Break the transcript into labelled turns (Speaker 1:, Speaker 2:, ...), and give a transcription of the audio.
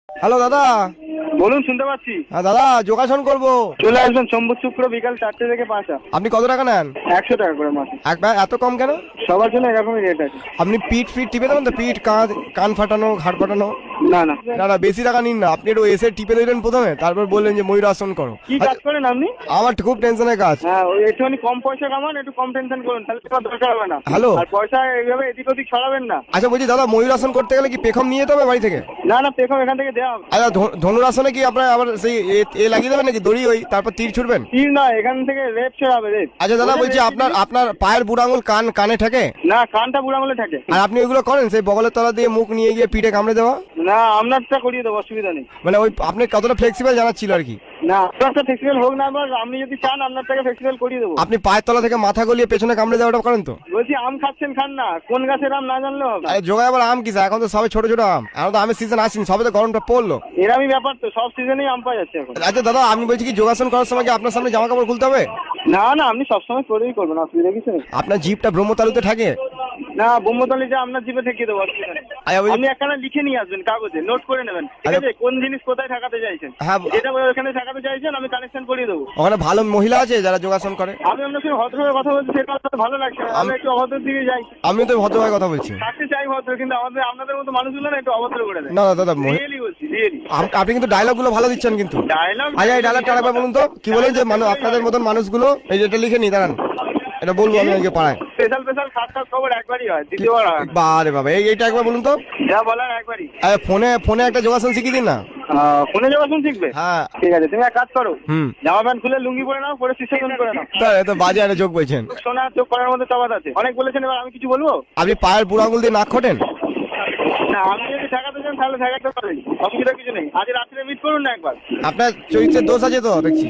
Speaker 1: Hello দাদা।
Speaker 2: বলুন, শুনতে পাচ্ছি।
Speaker 1: হ্যাঁ দাদা, যোগাসন করবো।
Speaker 2: চলে আসবেন সোমবার শুক্র বিকাল 4টে থেকে 5টা।
Speaker 1: আপনি কত টাকা নেন?
Speaker 2: 100 টাকা করে মাসে।
Speaker 1: একবার এত কম কেন?
Speaker 2: সবার জন্য এরকমই রেট আছে।
Speaker 1: আপনি পিঠ ফিট টিপে দেবেন তো? পিঠ, কাঁধ, কান ফাটানো, ঘাড় ফাটানো?
Speaker 2: না না
Speaker 1: না না, বেশি টাকা নিন না। আপনি একটু এসে টিপে দিলেন প্রথমে, তারপর বললেন যে ময়ূরাসন করো।
Speaker 2: কি কাজ করেন আপনি?
Speaker 1: আমার খুব টেনশনের কাজ।
Speaker 2: হ্যাঁ, ওই একটুখানি কম পয়সা কামান, একটু কম টেনশন করুন, তাহলে তোমার দরকার হবে না।
Speaker 1: হ্যালো।
Speaker 2: আর পয়সা এইভাবে এদিক ওদিক ছড়াবেন না।
Speaker 1: আচ্ছা বলছি দাদা, ময়ূরাসন করতে গেলে কি পেখম নিয়ে যেতে হবে বাড়ি থেকে?
Speaker 2: না না, পেখম এখান থেকে দেওয়া হবে।
Speaker 1: আচ্ছা, ধনুরাসনে কি আপনার আবার সেই এ লাগিয়ে দেবেন নাকি দড়ি, ওই তারপর তীর ছুটবেন?
Speaker 2: তীর নয়, এখান থেকে রেপ ছড়াবে, রেপ।
Speaker 1: আচ্ছা দাদা বলছি, আপনার আপনার পায়ের বুড়ো আঙুল কানে থাকে?
Speaker 2: না, কানটা বুড়া আঙুলে থাকে।
Speaker 1: আর আপনি ওইগুলো করেন, সেই বগলের তলা দিয়ে মুখ নিয়ে গিয়ে পিঠে কামড়ে দেওয়া?
Speaker 2: না, আপনারটা করিয়ে দেবো, অসুবিধা নেই।
Speaker 1: মানে ওই আপনি কতটা ফ্লেক্সিবল জানাচ্ছিল আর কি।
Speaker 2: না, আপনারটা ফ্লেক্সিবল হোক না, আপনি যদি চান আপনারটাকে ফ্লেক্সিবল করিয়ে দেবো।
Speaker 1: আপনি পায়ের তলা থেকে মাথা গলিয়ে পেছনে কামড়ে দেওয়াটা করেন তো?
Speaker 2: বলছি, আম খাচ্ছেন, খান না। কোন গাছের আম না জানলেও হবে।
Speaker 1: আরে জোগায় আবার আম কিসা? এখন তো সবে ছোট ছোট আম, এখন তো আমের সিজন আসেনি, সবে তো গরমটা পড়লো।
Speaker 2: এরমই ব্যাপার তো, সব সিজনেই আম পাওয়া যাচ্ছে এখন।
Speaker 1: আচ্ছা দাদা, আমি বলছি কি, যোগাসন করার সময় কি আপনার সামনে জামা কাপড় খুলতে হবে?
Speaker 2: না না, আপনি সবসময় করেই করবেন, অসুবিধা কিছু নেই।
Speaker 1: আপনার জিপটা ব্রহ্মতালুতে থাকে?
Speaker 2: না, বোম্বতলি যে আপনার জিপে ঠেকিয়ে দেবো, অসুবিধা নেই।
Speaker 1: আচ্ছা, ওই-
Speaker 2: আপনি একখানা লিখে নিয়ে আসবেন কাগজে, নোট করে নেবেন, ঠিক
Speaker 1: আচ্ছা।
Speaker 2: আছে? কোন জিনিস কোথায় ঠেকাতে চাইছেন,
Speaker 1: হ্যাঁ।
Speaker 2: যেটা ওখানে ঠেকাতে চাইছেন আমি কানেকশন করিয়ে দেবো।
Speaker 1: ওখানে ভালো মহিলা আছে যারা যোগাসন করে?
Speaker 2: আমি আপনার সঙ্গে ভদ্রভাবে কথা বলছি, সেটা আপনার ভালো লাগছে না। আমি একটু অভদ্রের দিকে যাই।
Speaker 1: আমিও তো ভদ্রভাবে কথা বলছি।
Speaker 2: থাকতে চাই ভদ্র, কিন্তু আপনাদের মতো মানুষগুলো না একটু অভদ্র করে দেয়।
Speaker 1: না না দাদা,
Speaker 2: রিয়েলি বলছি, রিয়েলি।
Speaker 1: আপনি কিন্তু ডায়লগ গুলো ভালো দিচ্ছেন কিন্তু।
Speaker 2: ডায়লগ।
Speaker 1: আচ্ছা, এই ডায়লগটা আরেকবার বলুন তো, কি বলেন যে আপনাদের মতন মানুষগুলো, এই যেটা লিখে নি দাঁড়ান, এটা বলবো আমি আজকে পাড়ায়।
Speaker 2: স্পেশাল স্পেশাল খাস খাস খবর একবারই হয়, দ্বিতীয়বার হয় না।
Speaker 1: বারে বাবা, এইটা একবার বলুন তো।
Speaker 2: যা বলার একবারই।
Speaker 1: আরে ফোনে একটা যোগাসন শিখিয়ে দিন না।
Speaker 2: ফোনে যোগাসন শিখবে?
Speaker 1: হ্যাঁ।
Speaker 2: ঠিক আছে, তুমি এক কাজ করো,
Speaker 1: হুম।
Speaker 2: জামা প্যান্ট খুলে লুঙ্গি পরে নাও, পরে সিস্টেম করে নাও।
Speaker 1: তা এ তো বাজে একটা যোগ বলছেন।
Speaker 2: সোনা চোখ করার মধ্যে তফাৎ আছে। অনেক বলেছেন, এবার আমি কিছু বলবো?
Speaker 1: আপনি পায়ের বুড়ো আঙুল দিয়ে নাক খোটেন?
Speaker 2: না, আমি যদি ঠেকাতে চান তাহলে ঠেকাতে পারেন, অসুবিধা কিছু নেই। আজ রাত্রে মিট করুন না একবার।
Speaker 1: আপনার চরিত্রের দোষ আছে তো দেখছি।